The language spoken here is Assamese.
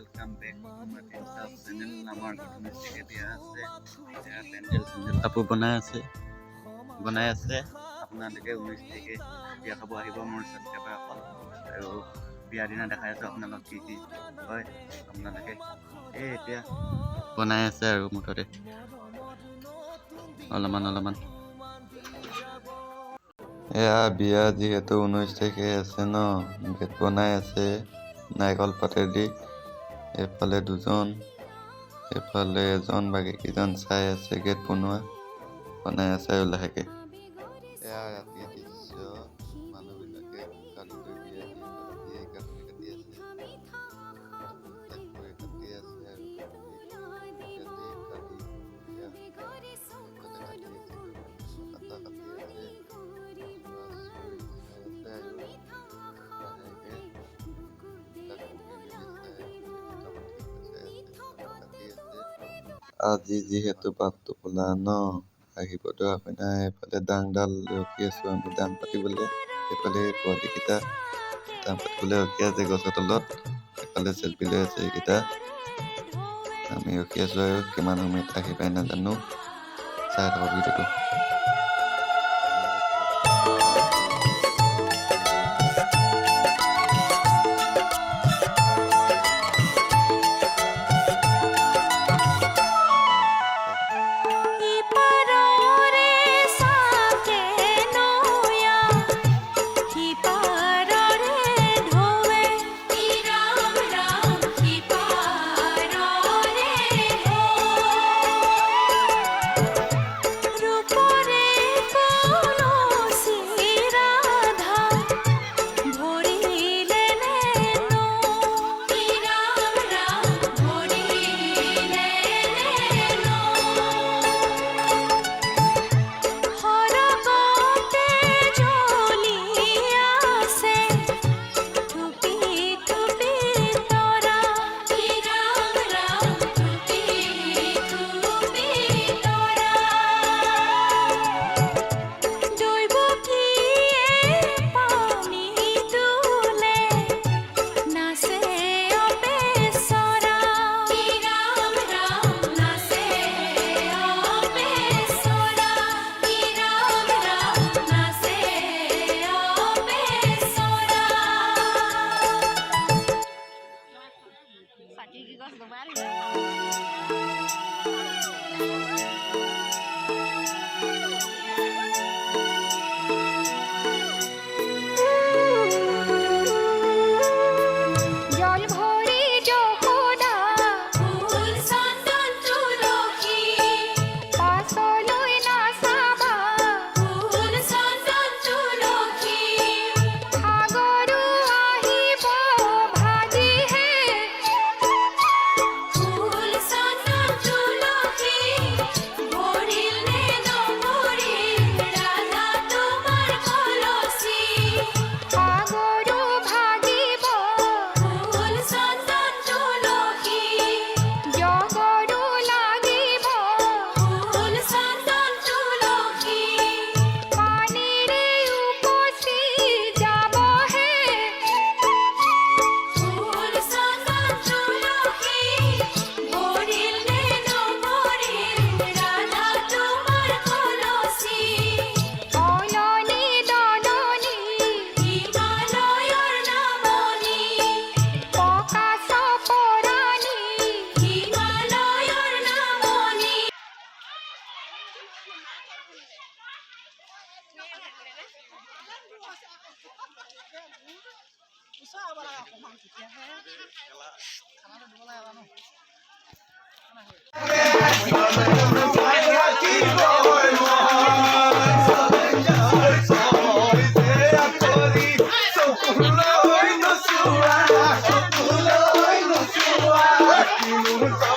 वेलकाम बैक टू मार्टिन साफ चैनल नाমৰ মিষ্টিকে দিয়া আছে এতিয়া পেন্ডেল চেন্ডেল কাপোৰ বনাই আছে আপোনালোকে 19 তাৰিখে বিয়া খাব আহিব মোৰ ছাবস্ক্ৰাইবাৰ অকল আৰু বিয়া দিনা দেখাই আছো আপোনালোক কি হয় আপোনালোকে এতিয়া বনাই আছে আৰু মুঠতে অলপমান এয়া বিয়া যিহেতু 19 তাৰিখে আছে ন গেট বনাই আছে নাৰিকল পাতেদি এফালে দুজন এফালে এজন বাকি কেইজন চাই আছে গেট বনাই আছে আৰু লাহেকে এয়া ৰাতি দৃশ্য মানুহবিলাকে কালি বিয়া কাটি আছে আজি যিহেতু বাপটো খোলা ন আহিব দৰা কইনা এফালে ডাংডাল ৰখি আছো আমি দাম পাতিবলৈ এফালে পোৱালিকেইটা দাম পাতিবলৈ ৰখি আছে গছৰ তলত এফালে চেল্ফি লৈ আছে এইকেইটা আমি ৰখি আছো আৰু কিমান সময়ত আহি পাই নাজানো চাই থাকক ভিডিঅ'টো Sua